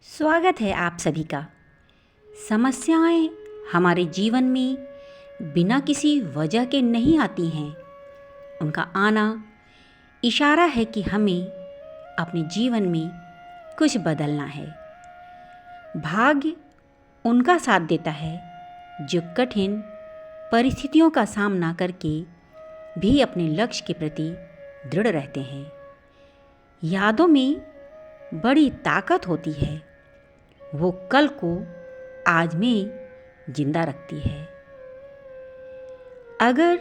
स्वागत है आप सभी का। समस्याएं हमारे जीवन में बिना किसी वजह के नहीं आती हैं। उनका आना इशारा है कि हमें अपने जीवन में कुछ बदलना है। भाग्य उनका साथ देता है जो कठिन परिस्थितियों का सामना करके भी अपने लक्ष्य के प्रति दृढ़ रहते हैं। यादों में बड़ी ताकत होती है, वो कल को आज में जिंदा रखती है। अगर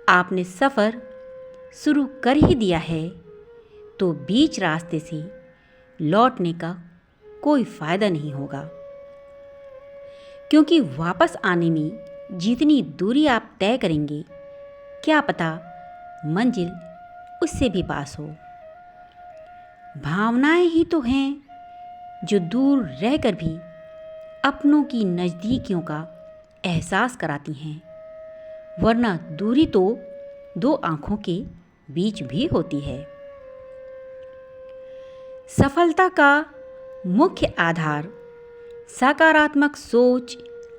आपने सफ़र शुरू कर ही दिया है तो बीच रास्ते से लौटने का कोई फ़ायदा नहीं होगा, क्योंकि वापस आने में जितनी दूरी आप तय करेंगे, क्या पता मंजिल उससे भी पास हो। भावनाएं ही तो हैं जो दूर रहकर भी अपनों की नज़दीकियों का एहसास कराती हैं, वरना दूरी तो दो आँखों के बीच भी होती है। सफलता का मुख्य आधार सकारात्मक सोच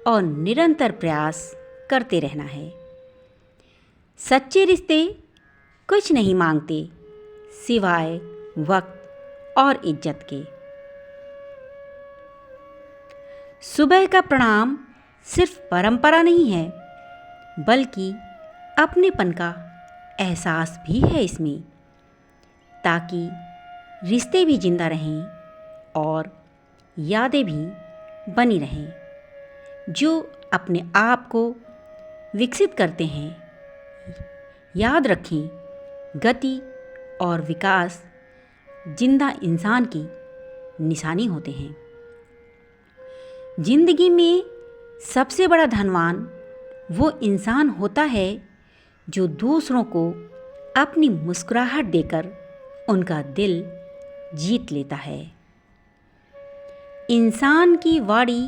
और निरंतर प्रयास करते रहना है। सच्चे रिश्ते कुछ नहीं मांगते सिवाय वक्त और इज्जत के। सुबह का प्रणाम सिर्फ परंपरा नहीं है, बल्कि अपनेपन का एहसास भी है इसमें, ताकि रिश्ते भी जिंदा रहें और यादें भी बनी रहें जो अपने आप को विकसित करते हैं। याद रखें, गति और विकास जिंदा इंसान की निशानी होते हैं। जिंदगी में सबसे बड़ा धनवान वो इंसान होता है जो दूसरों को अपनी मुस्कुराहट देकर उनका दिल जीत लेता है। इंसान की वाणी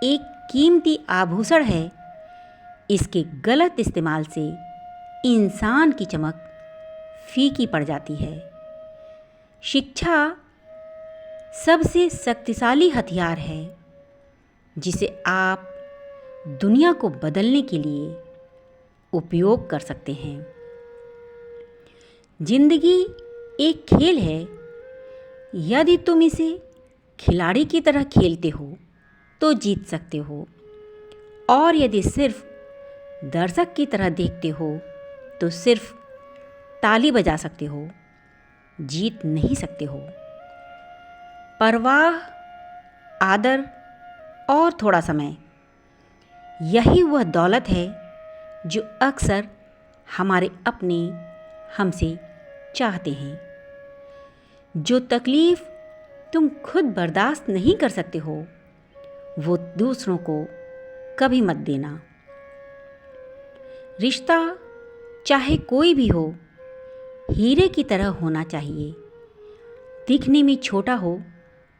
एक कीमती आभूषण है, इसके गलत इस्तेमाल से इंसान की चमक फीकी पड़ जाती है। शिक्षा सबसे शक्तिशाली हथियार है जिसे आप दुनिया को बदलने के लिए उपयोग कर सकते हैं। जिंदगी एक खेल है, यदि तुम इसे खिलाड़ी की तरह खेलते हो तो जीत सकते हो, और यदि सिर्फ दर्शक की तरह देखते हो तो सिर्फ ताली बजा सकते हो, जीत नहीं सकते हो। परवाह, आदर और थोड़ा समय, यही वह दौलत है जो अक्सर हमारे अपने हमसे चाहते हैं। जो तकलीफ़ तुम खुद बर्दाश्त नहीं कर सकते हो, वो दूसरों को कभी मत देना। रिश्ता चाहे कोई भी हो, हीरे की तरह होना चाहिए। दिखने में छोटा हो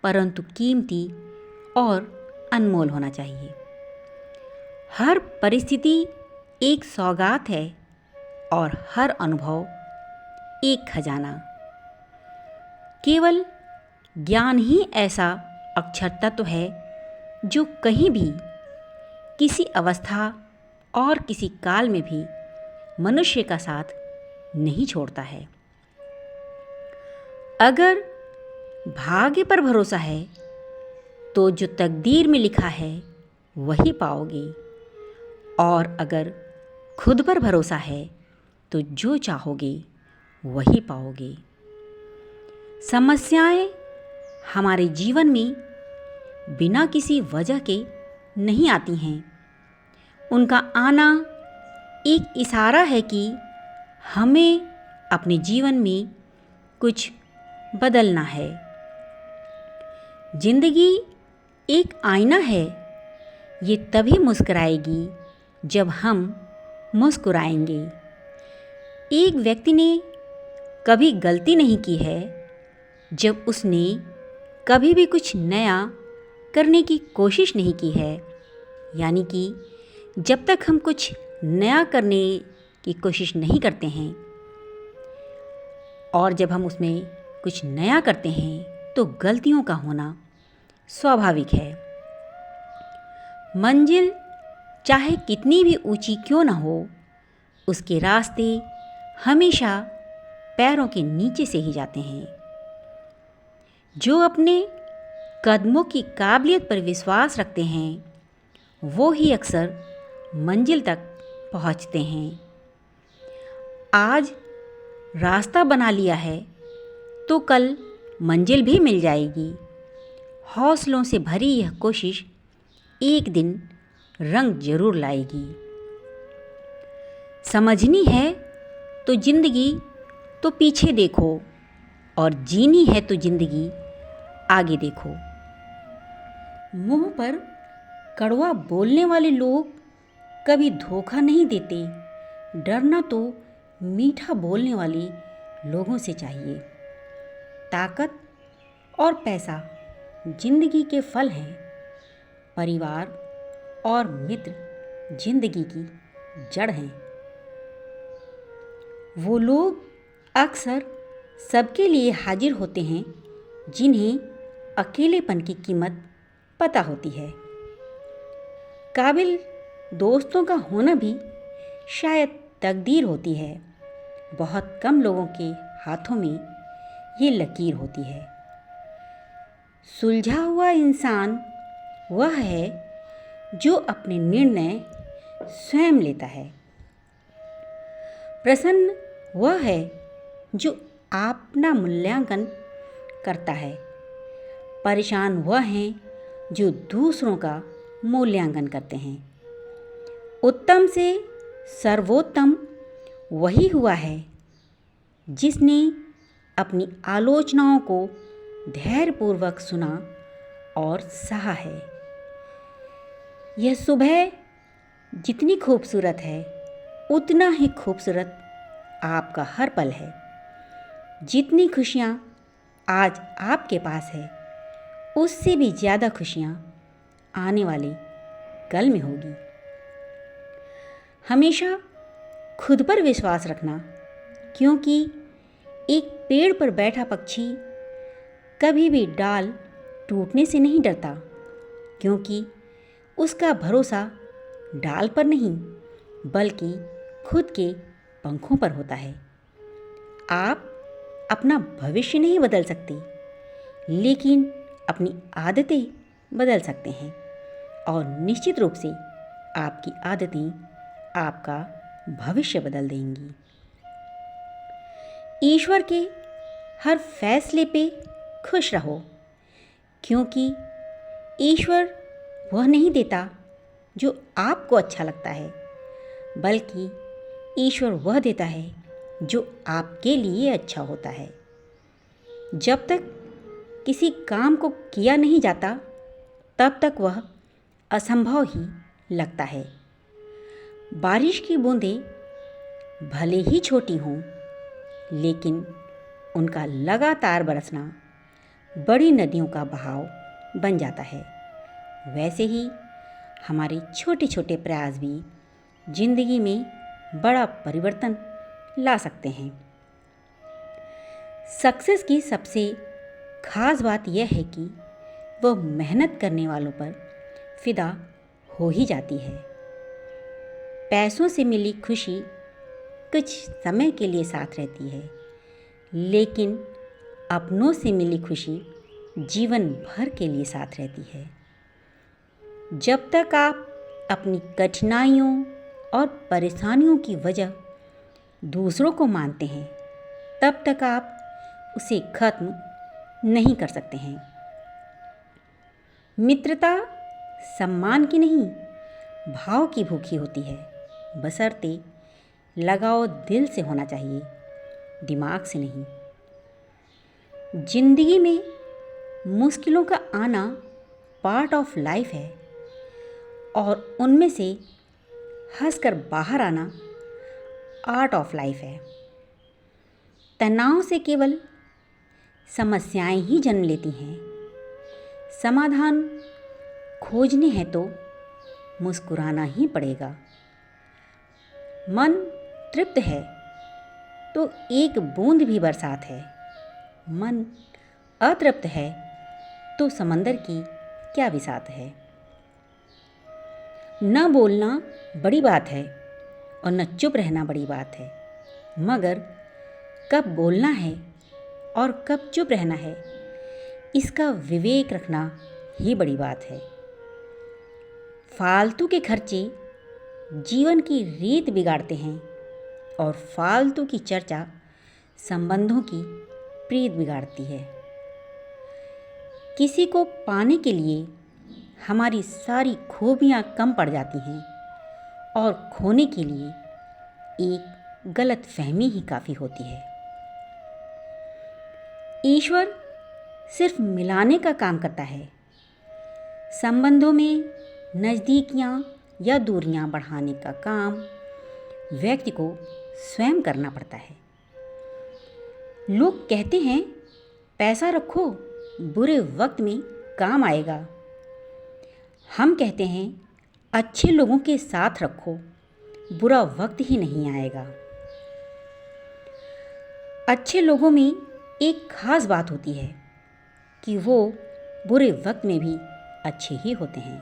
परंतु कीमती और अनमोल होना चाहिए। हर परिस्थिति एक सौगात है और हर अनुभव एक खजाना। केवल ज्ञान ही ऐसा अक्षर तत्व है जो कहीं भी, किसी अवस्था और किसी काल में भी मनुष्य का साथ नहीं छोड़ता है। अगर भाग्य पर भरोसा है तो जो तकदीर में लिखा है वही पाओगे, और अगर खुद पर भरोसा है तो जो चाहोगे वही पाओगे। समस्याएं हमारे जीवन में बिना किसी वजह के नहीं आती हैं। उनका आना एक इशारा है कि हमें अपने जीवन में कुछ बदलना है। जिंदगी एक आईना है, ये तभी मुस्कुराएगी जब हम मुस्कुराएंगे। एक व्यक्ति ने कभी गलती नहीं की है जब उसने कभी भी कुछ नया करने की कोशिश नहीं की है। यानी कि जब तक हम कुछ नया करने की कोशिश नहीं करते हैं और जब हम उसमें कुछ नया करते हैं तो गलतियों का होना स्वाभाविक है। मंजिल चाहे कितनी भी ऊंची क्यों न हो, उसके रास्ते हमेशा पैरों के नीचे से ही जाते हैं। जो अपने कदमों की काबिलियत पर विश्वास रखते हैं, वो ही अक्सर मंजिल तक पहुंचते हैं। आज रास्ता बना लिया है तो कल मंजिल भी मिल जाएगी। हौसलों से भरी यह कोशिश एक दिन रंग जरूर लाएगी। समझनी है तो जिंदगी तो पीछे देखो, और जीनी है तो जिंदगी आगे देखो। मुंह पर कड़वा बोलने वाले लोग कभी धोखा नहीं देते। डरना तो मीठा बोलने वाले लोगों से चाहिए। ताकत और पैसा जिंदगी के फल हैं। परिवार और मित्र जिंदगी की जड़ हैं। वो लोग अक्सर सबके लिए हाजिर होते हैं जिन्हें अकेलेपन की कीमत पता होती है। काबिल दोस्तों का होना भी शायद तकदीर होती है। बहुत कम लोगों के हाथों में ये लकीर होती है। सुलझा हुआ इंसान वह है जो अपने निर्णय स्वयं लेता है। प्रसन्न वह है जो अपना मूल्यांकन करता है। परेशान वह हैं जो दूसरों का मूल्यांकन करते हैं। उत्तम से सर्वोत्तम वही हुआ है जिसने अपनी आलोचनाओं को धैर्यपूर्वक सुना और सहा है। यह सुबह जितनी खूबसूरत है, उतना ही खूबसूरत आपका हर पल है। जितनी खुशियाँ आज आपके पास है, उससे भी ज़्यादा खुशियाँ आने वाले कल में होगी। हमेशा खुद पर विश्वास रखना, क्योंकि एक पेड़ पर बैठा पक्षी कभी भी डाल टूटने से नहीं डरता, क्योंकि उसका भरोसा डाल पर नहीं बल्कि खुद के पंखों पर होता है। आप अपना भविष्य नहीं बदल सकते, लेकिन अपनी आदतें बदल सकते हैं, और निश्चित रूप से आपकी आदतें आपका भविष्य बदल देंगी। ईश्वर के हर फैसले पे खुश रहो, क्योंकि ईश्वर वह नहीं देता जो आपको अच्छा लगता है, बल्कि ईश्वर वह देता है जो आपके लिए अच्छा होता है। जब तक किसी काम को किया नहीं जाता, तब तक वह असंभव ही लगता है। बारिश की बूंदें भले ही छोटी हों, लेकिन उनका लगातार बरसना बड़ी नदियों का बहाव बन जाता है। वैसे ही हमारे छोटे छोटे प्रयास भी जिंदगी में बड़ा परिवर्तन ला सकते हैं। सक्सेस की सबसे खास बात यह है कि वह मेहनत करने वालों पर फिदा हो ही जाती है। पैसों से मिली खुशी कुछ समय के लिए साथ रहती है, लेकिन अपनों से मिली खुशी जीवन भर के लिए साथ रहती है। जब तक आप अपनी कठिनाइयों और परेशानियों की वजह दूसरों को मानते हैं, तब तक आप उसे खत्म नहीं कर सकते हैं। मित्रता सम्मान की नहीं, भाव की भूखी होती है, बशर्ते लगाव दिल से होना चाहिए, दिमाग से नहीं। जिंदगी में मुश्किलों का आना पार्ट ऑफ लाइफ है, और उनमें से हंसकर बाहर आना आर्ट ऑफ लाइफ है। तनाव से केवल समस्याएं ही जन्म लेती हैं। समाधान खोजने हैं तो मुस्कुराना ही पड़ेगा। मन तृप्त है तो एक बूंद भी बरसात है। मन अतृप्त है तो समंदर की क्या बिसात है। न बोलना बड़ी बात है और न चुप रहना बड़ी बात है, मगर कब बोलना है और कब चुप रहना है, इसका विवेक रखना ही बड़ी बात है। फालतू के खर्चे जीवन की रीत बिगाड़ते हैं और फालतू की चर्चा संबंधों की प्रीत बिगाड़ती है। किसी को पाने के लिए हमारी सारी खूबियाँ कम पड़ जाती हैं और खोने के लिए एक गलत फहमी ही काफ़ी होती है। ईश्वर सिर्फ मिलाने का काम करता है। संबंधों में नज़दीकियाँ या दूरियाँ बढ़ाने का काम व्यक्ति को स्वयं करना पड़ता है। लोग कहते हैं पैसा रखो, बुरे वक्त में काम आएगा। हम कहते हैं अच्छे लोगों के साथ रखो, बुरा वक्त ही नहीं आएगा। अच्छे लोगों में एक खास बात होती है कि वो बुरे वक्त में भी अच्छे ही होते हैं।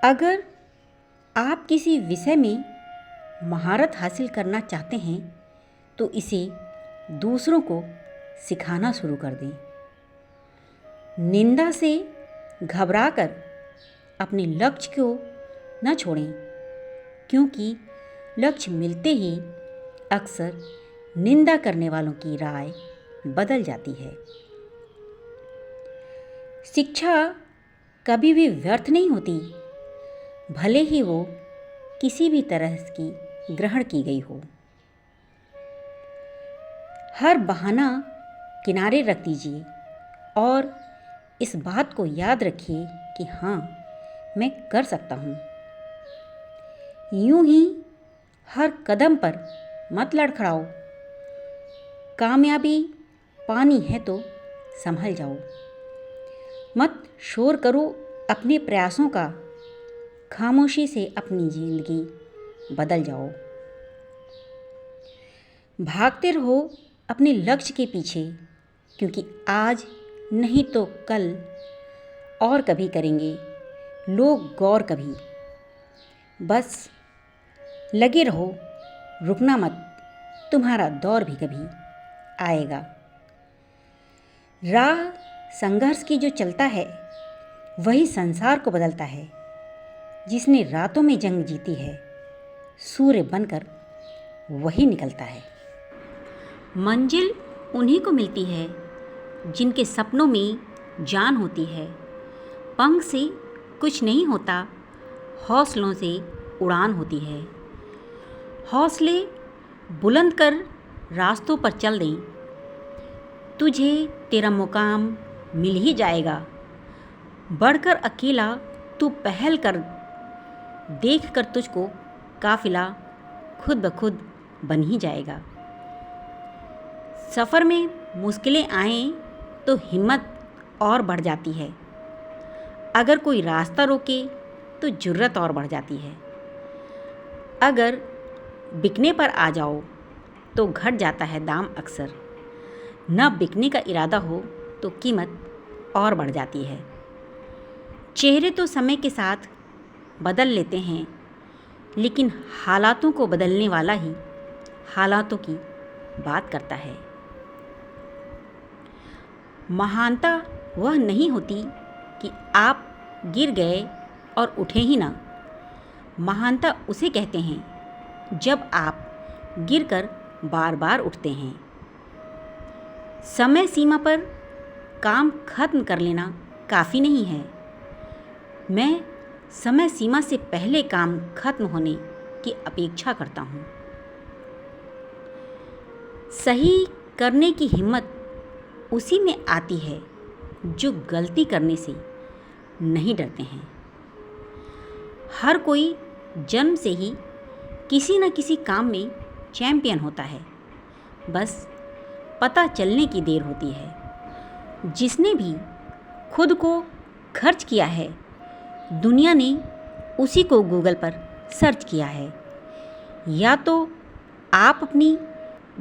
अगर आप किसी विषय में महारत हासिल करना चाहते हैं तो इसे दूसरों को सिखाना शुरू कर दें। निंदा से घबराकर अपने लक्ष्य को न छोड़ें, क्योंकि लक्ष्य मिलते ही अक्सर निंदा करने वालों की राय बदल जाती है। शिक्षा कभी भी व्यर्थ नहीं होती, भले ही वो किसी भी तरह की ग्रहण की गई हो। हर बहाना किनारे रख दीजिए और इस बात को याद रखिए कि हाँ, मैं कर सकता हूँ। यूं ही हर कदम पर मत लड़खड़ाओ। कामयाबी पानी है तो संभल जाओ। मत शोर करो अपने प्रयासों का, खामोशी से अपनी जिंदगी बदल जाओ। भागते रहो अपने लक्ष्य के पीछे, क्योंकि आज नहीं तो कल और कभी करेंगे लोग गौर कभी। बस लगे रहो, रुकना मत, तुम्हारा दौर भी कभी आएगा। राह संघर्ष की जो चलता है वही संसार को बदलता है। जिसने रातों में जंग जीती है, सूर्य बनकर वही निकलता है। मंजिल उन्हीं को मिलती है जिनके सपनों में जान होती है। पंख से कुछ नहीं होता, हौसलों से उड़ान होती है। हौसले बुलंद कर रास्तों पर चल दें, तुझे तेरा मुकाम मिल ही जाएगा। बढ़कर अकेला तू पहल कर, देख कर तुझको काफिला खुद ब खुद बन ही जाएगा। सफ़र में मुश्किलें आएं तो हिम्मत और बढ़ जाती है। अगर कोई रास्ता रोके तो जुर्रत और बढ़ जाती है। अगर बिकने पर आ जाओ तो घट जाता है दाम अक्सर। न बिकने का इरादा हो तो कीमत और बढ़ जाती है। चेहरे तो समय के साथ बदल लेते हैं, लेकिन हालातों को बदलने वाला ही हालातों की बात करता है। महानता वह नहीं होती कि आप गिर गए और उठे ही ना। महानता उसे कहते हैं जब आप गिरकर बार बार उठते हैं। समय सीमा पर काम खत्म कर लेना काफ़ी नहीं है। मैं समय सीमा से पहले काम खत्म होने की अपेक्षा करता हूँ। सही करने की हिम्मत उसी में आती है जो गलती करने से नहीं डरते हैं। हर कोई जन्म से ही किसी न किसी काम में चैंपियन होता है, बस पता चलने की देर होती है। जिसने भी खुद को खर्च किया है, दुनिया ने उसी को गूगल पर सर्च किया है। या तो आप अपनी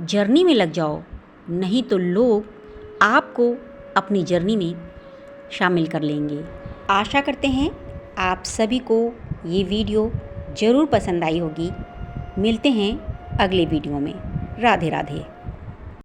जर्नी में लग जाओ, नहीं तो लोग आपको अपनी जर्नी में शामिल कर लेंगे। आशा करते हैं आप सभी को ये वीडियो ज़रूर पसंद आई होगी। मिलते हैं अगले वीडियो में। राधे राधे।